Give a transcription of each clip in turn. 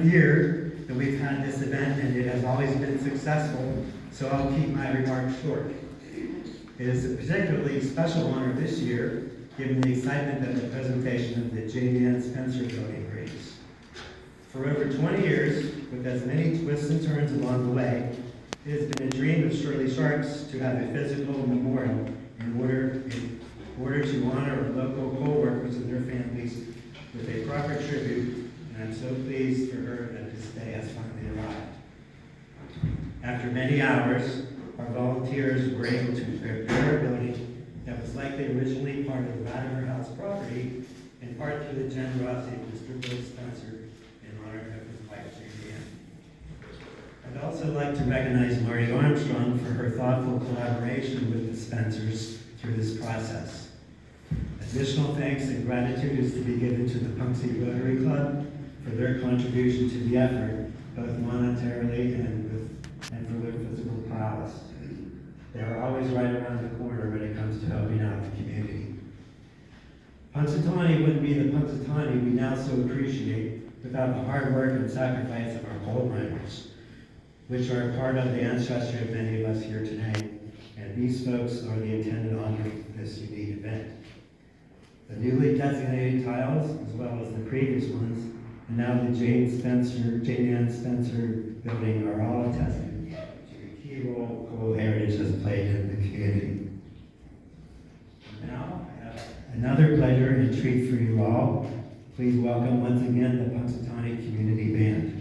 11th year that we've had this event, and it has always been successful, so I'll keep my remarks short. It is a particularly special honor this year, given the excitement that the presentation of the J. Ann Spencer building brings. For over 20 years, with as many twists and turns along the way, it has been a dream of Shirley Sharks to have a physical memorial in order to honor our local co-workers and their families with a proper tribute, and I'm so pleased for her that this day has finally arrived. After many hours, our volunteers were able to prepare a building that was likely originally part of the Latimer House property, in part through the generosity of Mr. Bill Spencer in honor of his wife, J. Ann. I'd also like to recognize Marty Armstrong for her thoughtful collaboration with the Spencers through this process. Additional thanks and gratitude is to be given to the Punxsutawney Rotary Club for their contribution to the effort, both monetarily and for their physical prowess. They are always right around the corner when it comes to helping out the community. Punxsutawney wouldn't be the Punxsutawney we now so appreciate without the hard work and sacrifice of our gold miners, which are a part of the ancestry of many of us here tonight, and these folks are the intended honor of this unique event. The newly designated tiles, as well as the previous ones, and now the J. Ann Spencer building are all attested to the key role coal heritage has played in the community. Now, I have another pleasure and treat for you all. Please welcome once again the Punxsutawney Community Band.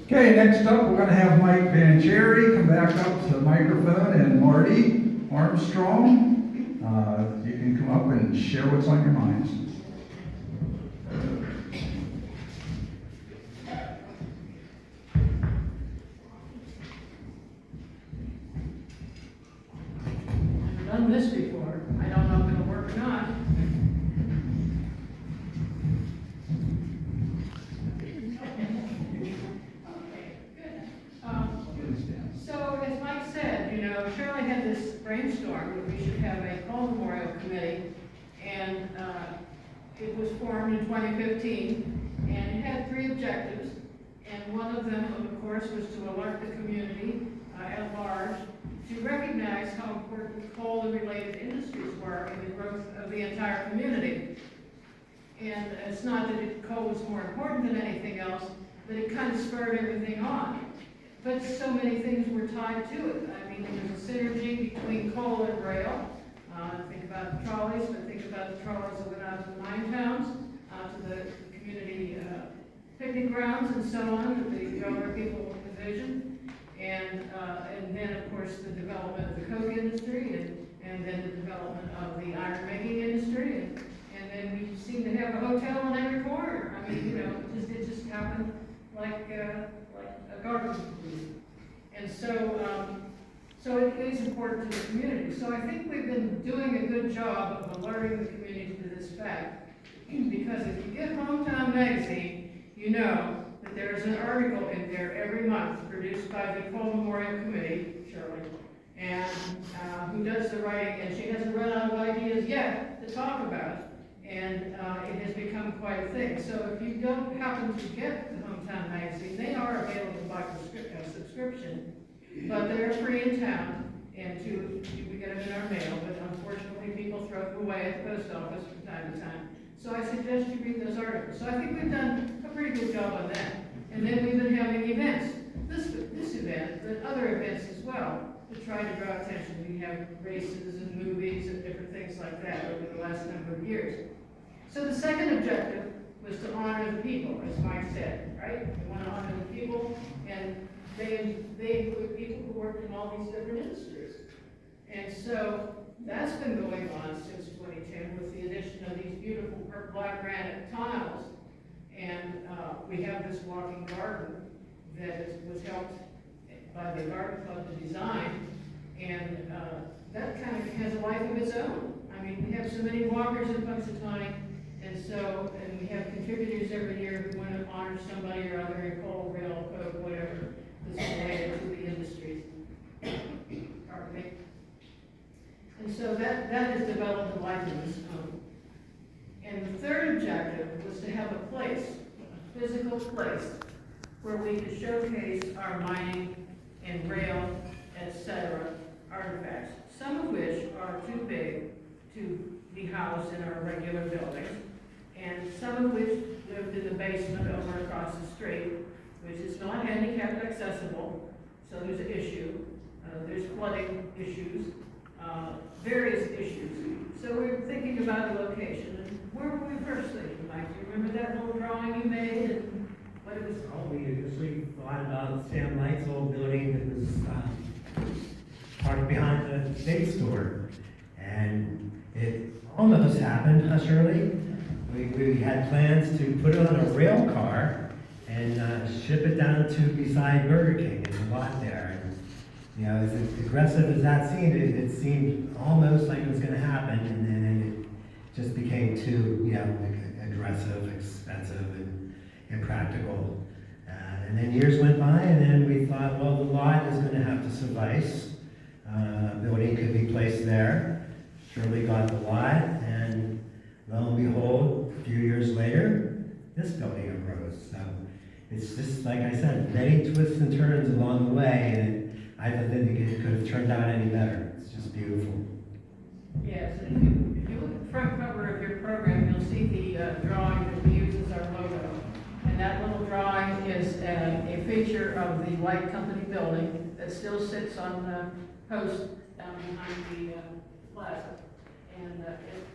Okay, next up we're going to have Mike Van Cherry come back up to the microphone, and Marty Armstrong, you can come up and share what's on your minds. I've done this before. I don't know if it'll work or not. Shirley had this brainstorm that we should have a Cole Memorial Committee, and it was formed in 2015, and it had 3 objectives, and one of them, of course, was to alert the community at large to recognize how important coal and related industries were in the growth of the entire community. And it's not that coal was more important than anything else, but it kind of spurred everything on. But so many things were tied to it. I mean, there's a synergy between coal and rail. Think about the trolleys, but think about the trolleys that went out to the mine towns, to the community picnic grounds and so on, that the railroad people envisioned. And then, of course, the development of the coke industry, and then the development of the iron making industry, and then we seem to have a hotel on every corner. I mean, it just happened like a garden. And so it is important to the community. So I think we've been doing a good job of alerting the community to this fact, because if you get Hometown Magazine, you know that there is an article in there every month produced by the Cole Memorial Committee, Shirley, and who does the writing, and she hasn't run out of ideas yet to talk about, and it has become quite a thing. So if you don't happen to get the Hometown Magazine, they are available by subscription, but they're free in town, and we get them in our mail, but unfortunately people throw them away at the post office from time to time. So I suggest you read those articles. So I think we've done a pretty good job on that. And then we've been having events, this event, but other events as well, to try to draw attention. We have races and movies and different things like that over the last number of years. So the second objective was to honor the people, as Mike said, right? We want to honor the people, and they include people who work in all these different industries. And so that's been going on since 2010 with the addition of these beautiful black granite tiles. And we have this walking garden that was helped by the garden club to design. And that kind of has a life of its own. I mean, we have so many walkers in Punxsutawney, and we have contributors every year who want to honor somebody or other in coal, rail, coke, whatever, that's related to the industries. Pardon me. And so that has developed a life of its own. And the third objective was to have a place, a physical place, where we could showcase our mining and rail, etc. artifacts, some of which are too big to be housed in our regular buildings, and some of which lived in the basement over across the street, which is not handicap accessible, so there's an issue. There's flooding issues, various issues. So we were thinking about a location, and where were we first thinking, Mike? Do you remember that little drawing you made, and what it was? Oh, we initially thought about Sam Light's old building that was parked behind the state store. And it almost happened, huh, Shirley? We had plans to put it on a rail car and ship it down to beside Burger King in the lot there. And, you know, as aggressive as that seemed, it seemed almost like it was going to happen, and then it just became too, you know, aggressive, expensive, and impractical. And then years went by, and then we thought, well, the lot is going to have to suffice. Building could be placed there. Shirley got the lot, and lo and behold, a few years later, this building arose. So it's just, like I said, many twists and turns along the way, and I don't think it could have turned out any better. It's just beautiful. Yes, and if you look at the front cover of your program, you'll see the drawing that we use as our logo. And that little drawing is a feature of the Light Company building that still sits on the post down behind the plaza. And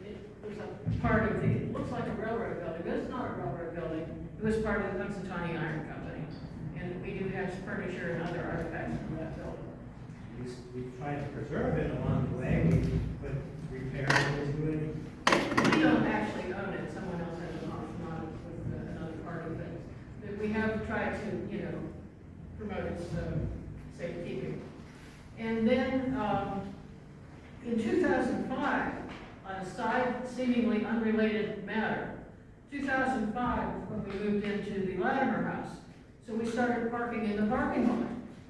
it was a part of it looks like a railroad building, but it's not a railroad building. It was part of the Punxsutawney Iron Company. And we do have furniture and other artifacts from that building. We tried to preserve it along the way. We put repairs into it. We don't actually own it. Someone else has an option on it with another part of things. But we have tried to, you know, promote its safekeeping. And then in 2005, on a side seemingly unrelated matter, 2005 when we moved into the Latimer house. So we started parking in the parking lot.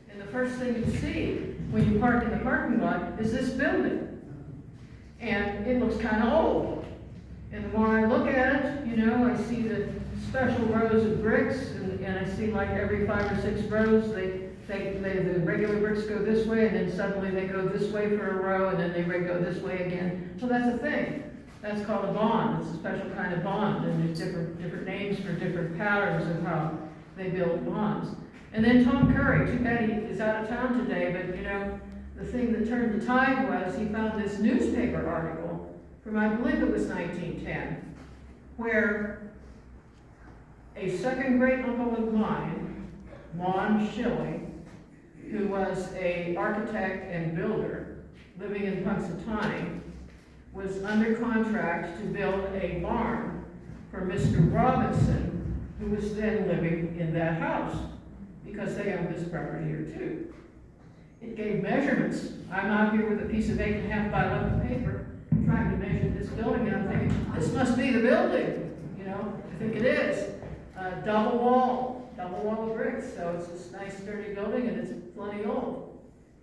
And the first thing you see when you park in the parking lot, is this building. And it looks kind of old. And the more I look at it, you know, I see the special rows of bricks, and I see like every 5 or 6 rows, the regular bricks go this way, and then suddenly they go this way for a row, and then they go this way again. Well, that's a thing. That's called a bond. It's a special kind of bond, and there's different names for different patterns of how they build bonds. And then Tom Curry, too bad he is out of town today, but you know, the thing that turned the tide was he found this newspaper article from, I believe it was 1910, where a second great uncle of mine, Lon Schilling, who was an architect and builder living in Punxsutawney, was under contract to build a barn for Mr. Robinson, who was then living in that house, because they owned this property here too. It gave measurements. I'm out here with a piece of 8.5 by 11 paper, trying to measure this building, and I'm thinking, this must be the building. You know, I think it is. Double wall of bricks, so it's this nice sturdy building, and it's plenty old.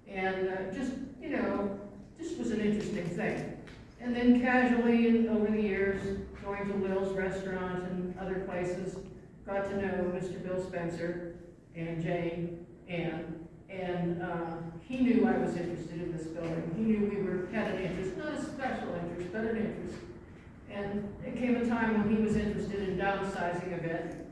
And just, you know, just was an interesting thing. And then casually, over the years, going to Lil's Restaurant and other places, got to know Mr. Bill Spencer and Jane, and he knew I was interested in this building. He knew we had an interest, not a special interest, but an interest. And it came a time when he was interested in downsizing a bit,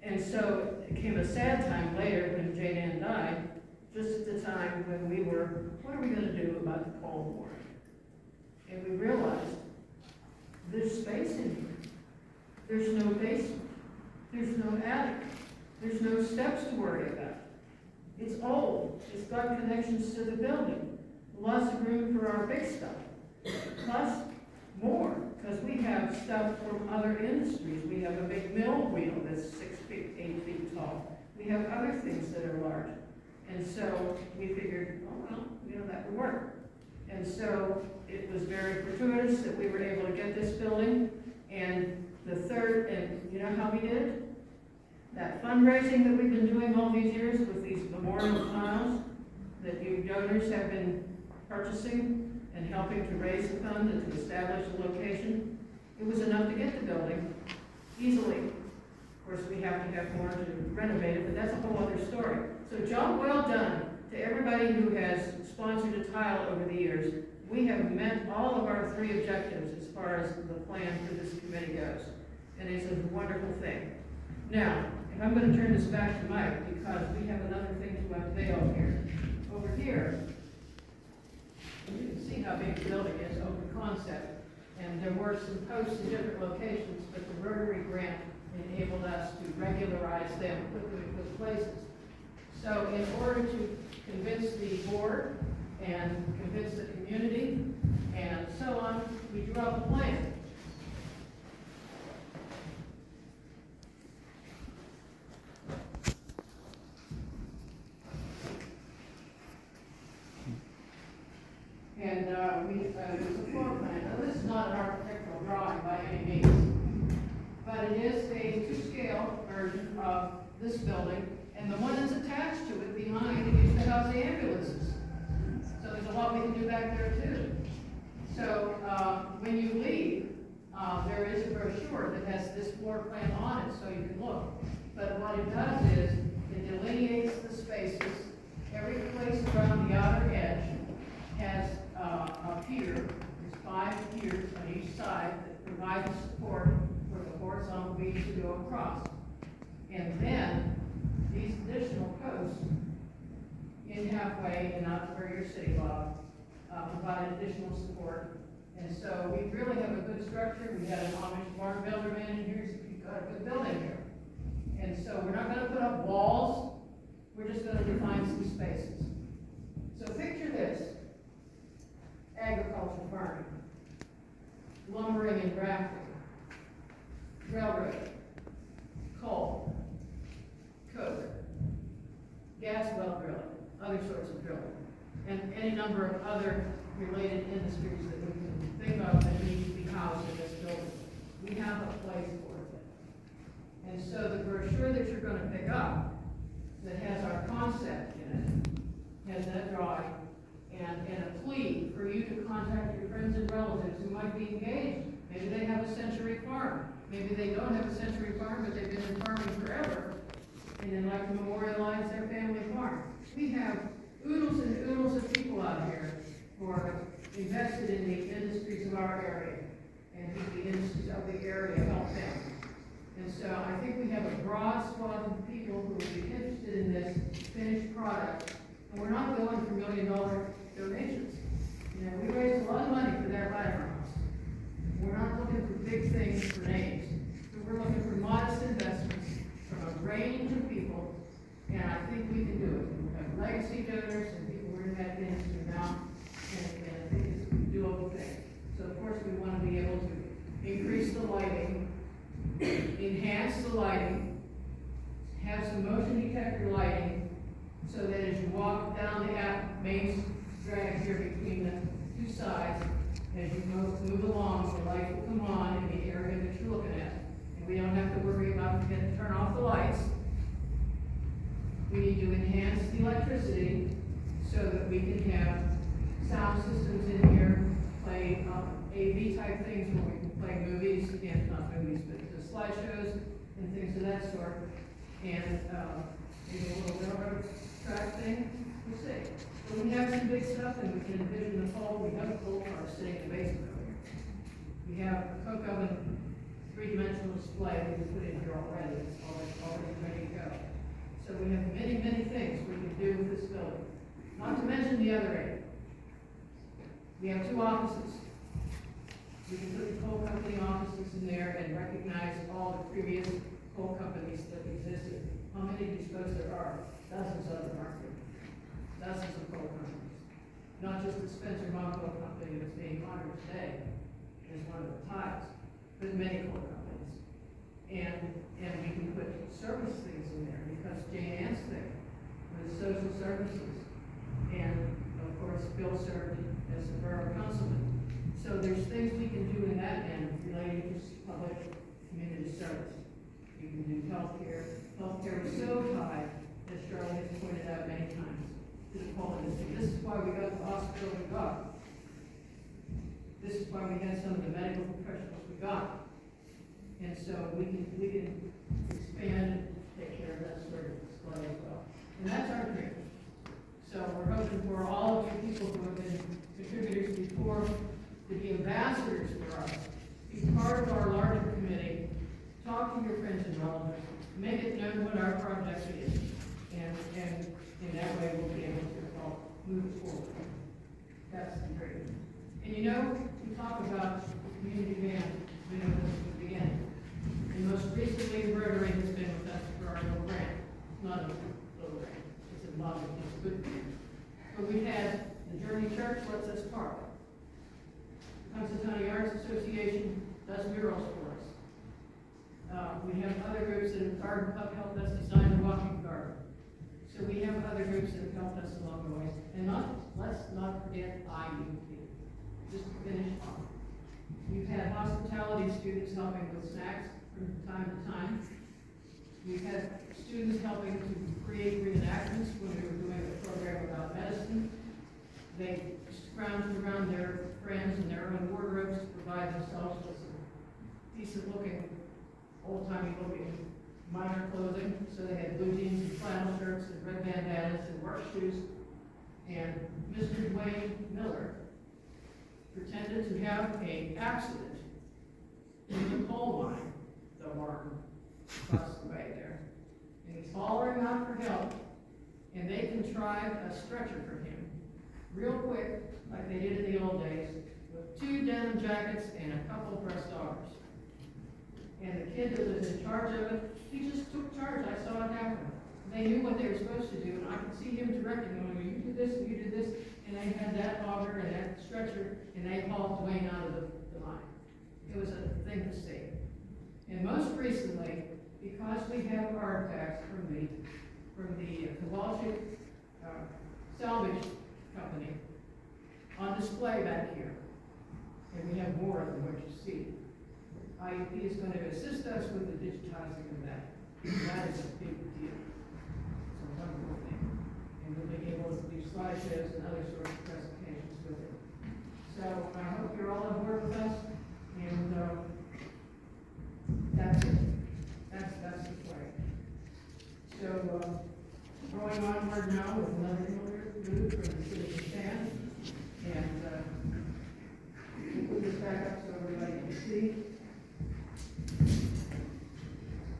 and so it came a sad time later when Jane Ann died, just at the time when we were, what are we going to do about the Cold War? And we realized there's space in here. There's no basement. There's no attic. There's no steps to worry about. It's old. It's got connections to the building. Lots of room for our big stuff. Plus more, because we have stuff from other industries. We have a big mill wheel that's 6 feet, 8 feet tall. We have other things that are large. And so we figured, oh well, you know, that would work. And so it was very fortuitous that we were able to get this building. And the third, and you know how we did it? That fundraising that we've been doing all these years with these memorial tiles that you donors have been purchasing and helping to raise the fund and to establish the location, it was enough to get the building easily. Of course, we have to have more to renovate it, but that's a whole other story. So job well done to everybody who has sponsored a tile over the years. We have met all of our 3 objectives as far as the plan for this committee goes. And it's a wonderful thing. Now, if I'm going to turn this back to Mike, because we have another thing to unveil here. Over here, you can see how big the building is, open concept. And there were some posts in different locations, but the Rotary grant enabled us to regularize them, put them in good places. So in order to convince the board and convince the community and so on, we drew up a plan. And there's a floor plan. Now, this is not an architectural drawing by any means, but it is a 2-scale version of this building, and the one that's attached to it behind is to house the ambulances. So there's a lot we can do back there too. So when you leave, there is a brochure that has this floor plan on it, so you can look. But what it does is it delineates the spaces. Every place around the outer edge has a pier. There's 5 piers on each side that provide the support for the horizontal beams to go across. And then these additional posts in halfway and out where you're sitting, Bob, provide additional support. And so we really have a good structure. We had an Amish barn builder man in here, so you've got a good building here. And so we're not going to put up walls. We're just going to define some spaces. So picture this: agriculture, farming, lumbering and grafting, railroad, coal, coke, gas well drilling, other sorts of drilling, and any number of other related industries that we can think of that need to be housed in this building. We have a place for it. And so the brochure that you're going to pick up that has our concept in it, has that drawing, and a plea for you to contact your friends and relatives who might be engaged. Maybe they have a century farm. Maybe they don't have a century farm, but they've been in farming forever, and they'd like to memorialize their family farm. We have oodles and oodles of people out here who are invested in the industries of our area, and who the industries of the area help them. And so I think we have a broad swath of people who would be interested in this finished product, and we're not going for $1 million donations. You know, we raised a lot of money for that firehouse. We're not looking for big things for names, but we're looking for modest investments from a range of people, and I think we can do it. We have legacy donors and people we're in that industry now, and I think it's a doable thing. So of course we want to be able to increase the lighting, enhance the lighting, have some motion detector lighting, so that as you walk down the main drag here between the two sides, as you move along, the light will come on in the area that you're looking at. And we don't have to worry about forgetting to turn off the lights. We need to enhance the electricity so that we can have sound systems in here, play AV type things where we can play movies, again, not movies, but the slideshows and things of that sort. And maybe a little railroad track thing, we'll see. But we have some big stuff, and we can envision the pole. We have a coal car sitting in the basement over here. We have a coke oven, three-dimensional display that we put in here already. It's already ready to go. So we have many, many things we can do with this building. Not to mention the other area. We have 2 offices. We can put the coal company offices in there and recognize all the previous coal companies that existed. How many do you suppose there are? Dozens of them, aren't there? Dozens of coal companies. Not just the Spencer Coal Company that's being honored today as one of the ties, but many coal companies. And we can put service things in there, because Jane Ann's thing was social services. And of course, Bill served as the borough councilman. So there's things we can do in that end relating to public community service. You can do healthcare. Healthcare is so tied, as Charlie has pointed out many times, to the coal industry. This is why we got the hospital we got. This is why we had some of the medical professionals we got. And so we can expand and take care of that sort of display as well. And that's our dream. So we're hoping for all of you people who have been contributors before to be ambassadors for us, be part of our larger committee, talk to your friends and relatives, make it known what our project is, and in that way we'll be able to help move it forward. That's the dream. And you know, we talk about the community band, been with us from the beginning. And most recently, Rotary has been with us for our little grant. Not a little grant, it's a lot of it's a good grant. But we had the Journey Church lets us park. The Punxsutawney Arts Association does murals for us. We have other groups that have Garden Club helped us design the walking garden. So we have other groups that have helped us along the way. And let's not forget IUP. Just to finish off. We've had hospitality students helping with snacks from time to time. We've had students helping to create reenactments when we were doing a program about medicine. They scrounged around their friends and their own wardrobes to provide themselves with some decent looking, old-timey looking minor clothing. So they had blue jeans and flannel shirts and red bandanas and work shoes. And Mr. Dwayne Miller pretended to have an accident in the coal mine, the Martin, across the way there. And he's hollering out for help, and they contrived a stretcher for him, real quick, like they did in the old days, with 2 denim jackets and a couple of breast daughters. And the kid that was in charge of it, he just took charge. I saw it happen. They knew what they were supposed to do, and I could see him directing them. You do this, and you do this, and they had that auger and that stretcher, and they hauled Dwayne out of the mine. It was a thing to see. And most recently, because we have artifacts from the Kowalczyk salvage company on display back here, and we have more than what you see, IUP is going to assist us with the digitizing of that. That is a big deal. So company. And we'll be able to do slideshows and other sorts of presentations with it. So I hope you're all on board with us, and that's it. That's the flag. So, going onward now with another move for the citizen stand, and we'll put this back up so everybody can see.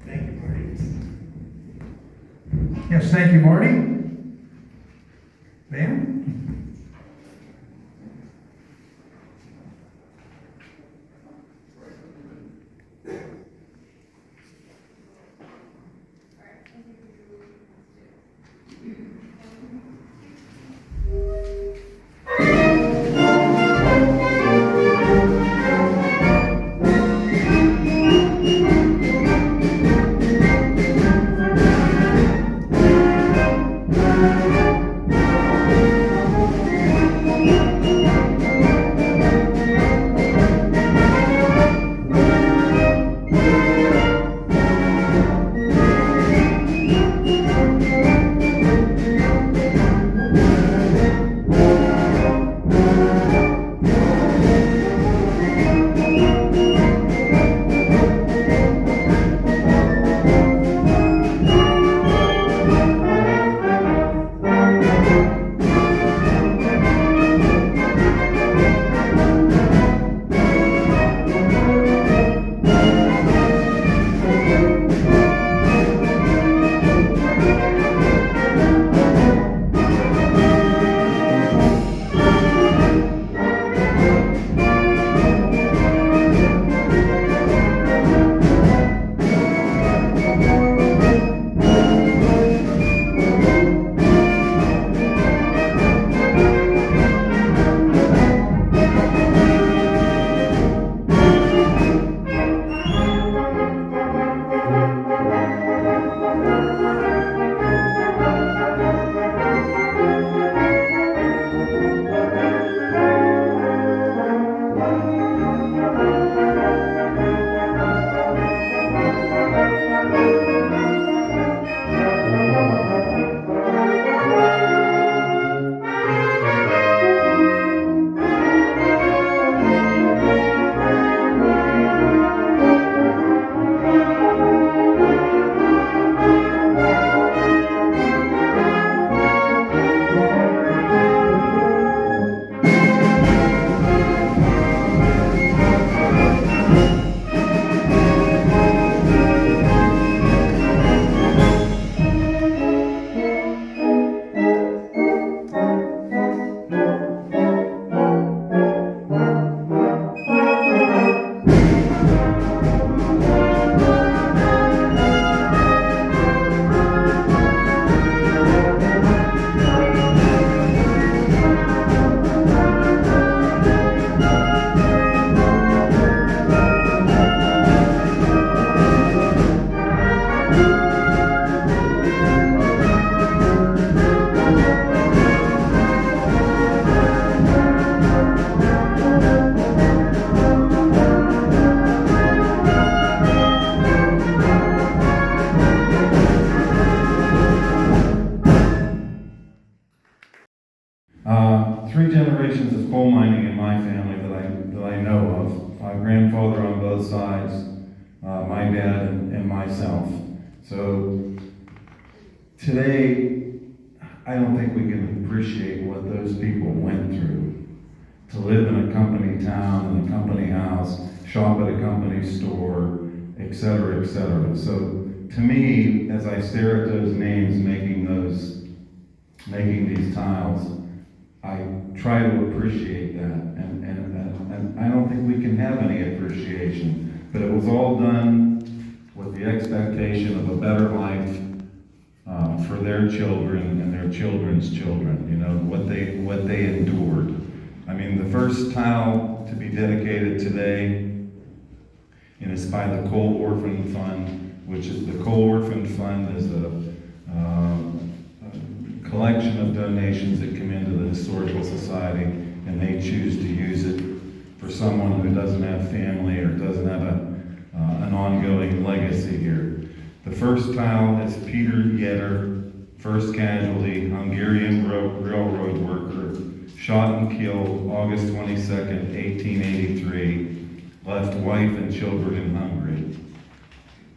Thank you, Marty. Yes, thank you, Marty. Van? Three generations of coal mining in my family that I know of. My grandfather on both sides, my dad, and myself. So today, I don't think we can appreciate what those people went through. To live in a company town, in a company house, shop at a company store, etc., etc. So to me, as I stare at those names making these tiles, I try to appreciate that, and I don't think we can have any appreciation. But it was all done with the expectation of a better life for their children and their children's children. You know what they endured. I mean, the first tile to be dedicated today, and it's by the Coal Orphan Fund, which is the Coal Orphan Fund is a collection of donations that come into the Historical Society, and they choose to use it for someone who doesn't have family or doesn't have an ongoing legacy here. The first tile is Peter Yetter first casualty, Hungarian railroad worker, shot and killed August 22nd, 1883, left wife and children in Hungary.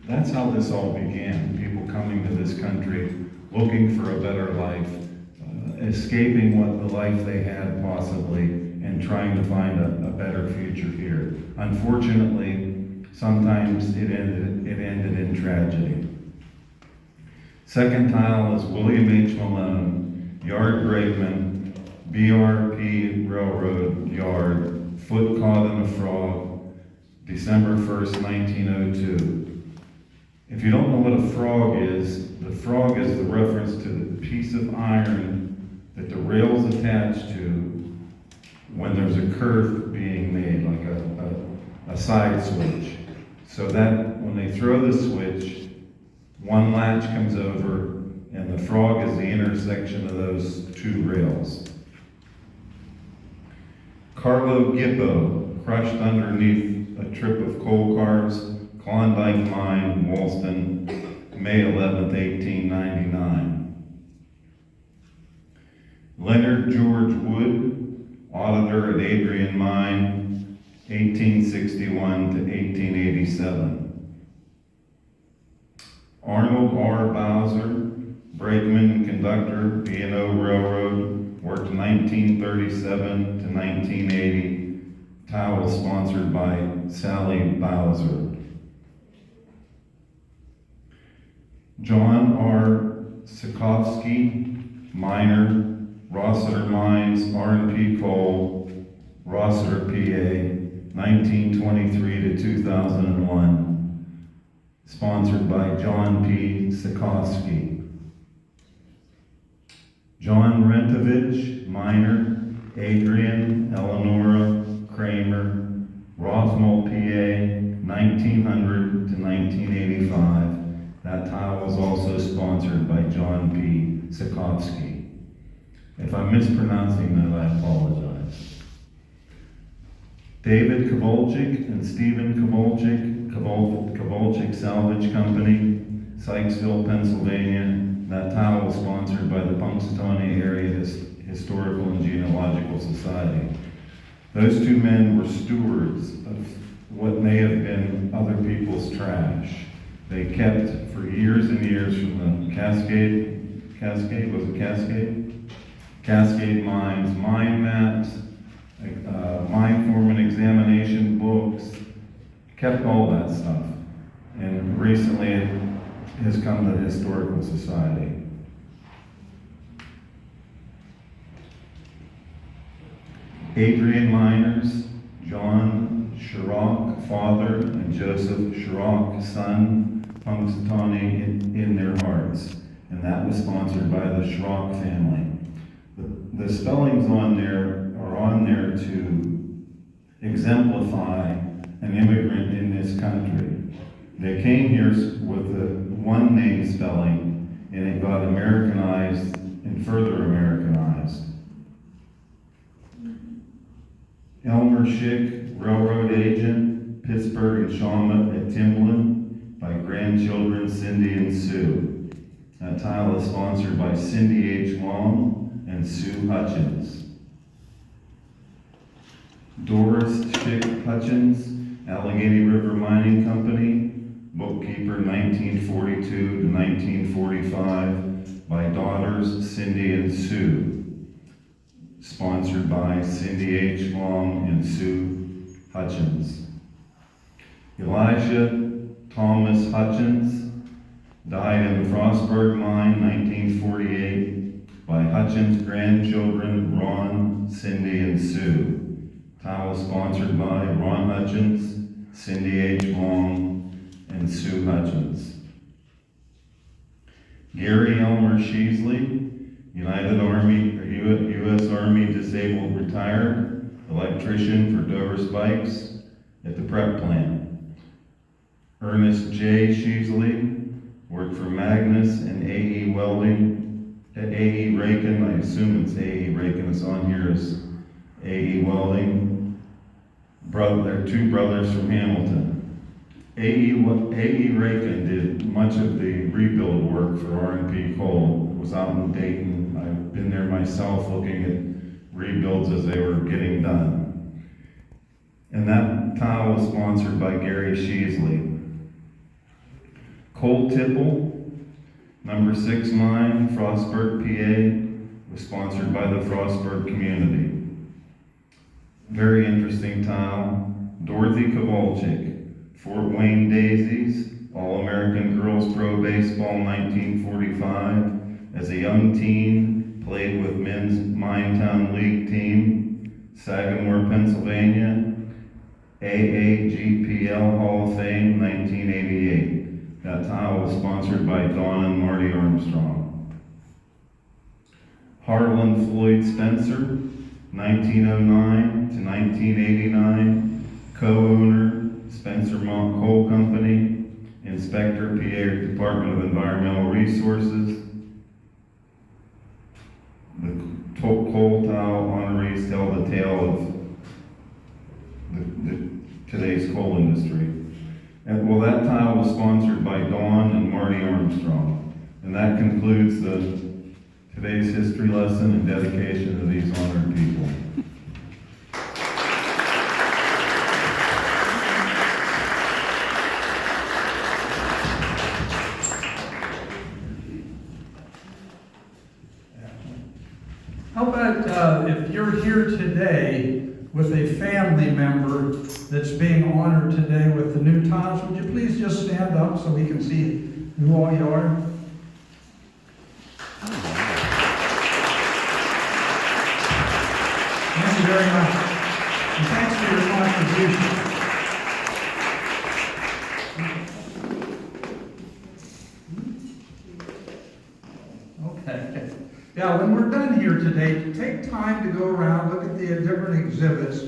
That's how this all began. People coming to this country, looking for a better life, escaping what the life they had possibly, and trying to find a better future here. Unfortunately, sometimes it ended in tragedy. Second tile is William H. Malone, yard brakeman, BRP Railroad Yard, foot caught in a frog, December 1st, 1902. If you don't know what a frog is the reference to the piece of iron that the rail's attached to when there's a curve being made, like a side switch. So that when they throw the switch, one latch comes over, and the frog is the intersection of those two rails. Carlo Gippo, crushed underneath a trip of coal cars, Klondike Mine, Woolston, May 11th, 1899. Leonard George Wood, auditor at Adrian Mine, 1861 to 1887. Arnold R. Bowser, brakeman and conductor, B&O Railroad, worked 1937 to 1980. Tile was sponsored by Sally Bowser. John R. Sikowski, miner, Rossiter Mines, R&P Coal, Rossiter, PA, 1923 to 2001. Sponsored by John P. Sikowski. John Rentovich, miner, Adrian, Eleonora, Kramer, Rothmel, PA, 1900 to 1985. That tile was also sponsored by John P. Sikowski. If I'm mispronouncing that, I apologize. David Kovalchik and Stephen Kovalchik, Kovalchik Salvage Company, Sykesville, Pennsylvania. That tile was sponsored by the Punxsutawney Area Historical and Genealogical Society. Those two men were stewards of what may have been other people's trash. They kept for years and years from the Cascade mines, mine maps, mine foreman examination books, kept all that stuff. And recently it has come to the Historical Society. Adrian miners, John Shirok, father, and Joseph Shirok, son, Punxsutawney in their hearts. And that was sponsored by the Shirok family. The spellings on there are on there to exemplify an immigrant in this country. They came here with the one name spelling, and it got Americanized and further Americanized. Elmer Schick, railroad agent, Pittsburgh and Shawmut at Timlin, by grandchildren Cindy and Sue. That tile is sponsored by Cindy H. Long and Sue Hutchins. Doris Schick Hutchins, Allegheny River Mining Company, bookkeeper 1942 to 1945, by daughters Cindy and Sue. Sponsored by Cindy H. Long and Sue Hutchins. Elijah Thomas Hutchins died in the Frostburg Mine, 1948, by Hutchins' grandchildren Ron, Cindy, and Sue. Tile was sponsored by Ron Hutchins, Cindy H. Long, and Sue Hutchins. Gary Elmer Sheasley, United Army, or U.S. Army disabled retired, electrician for Dover Spikes at the prep plant. Ernest J. Sheasley worked for Magnus and A.E. Welding at A.E. Rakin. I assume it's A.E. Rakin. It's on here as A.E. Welding. They're two brothers from Hamilton. A.E. Rakin did much of the rebuild work for R&P Coal. It was out in Dayton. I've been there myself looking at rebuilds as they were getting done. And that tile was sponsored by Gary Sheasley. Coal Tipple, number 6 mine, Frostburg, PA, was sponsored by the Frostburg community. Very interesting tile. Dorothy Kowalczyk, Fort Wayne Daisies, All-American Girls Pro Baseball 1945. As a young teen, played with men's Minetown League team, Sagamore, Pennsylvania, AAGPL Hall of Fame 1988. That tile was sponsored by Dawn and Marty Armstrong. Harlan Floyd Spencer, 1909 to 1989, co-owner, Spencer Mont Coal Company, Inspector, PA Department of Environmental Resources. The coal tile honorees tell the tale of today's coal industry. And well, that tile was sponsored by Dawn and Marty Armstrong. And that concludes today's history lesson and dedication to these honored people. How about if you're here today with a family member that's being honored today with the new tiles, would you please just stand up so we can see who all you are? Thank you very much. And thanks for your contribution. Okay. Yeah, when we're done here today, take time to go around, look at the different exhibits.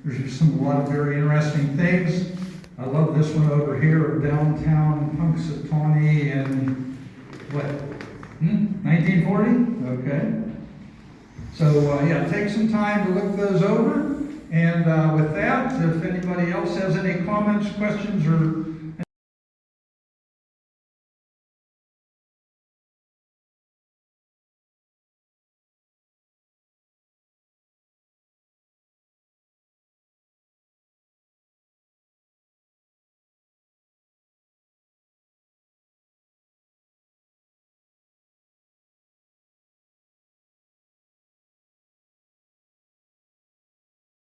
There's a lot of very interesting things. I love this one over here of downtown Punxsutawney in, what, 1940? Okay. So, yeah, take some time to look those over. And with that, if anybody else has any comments, questions, or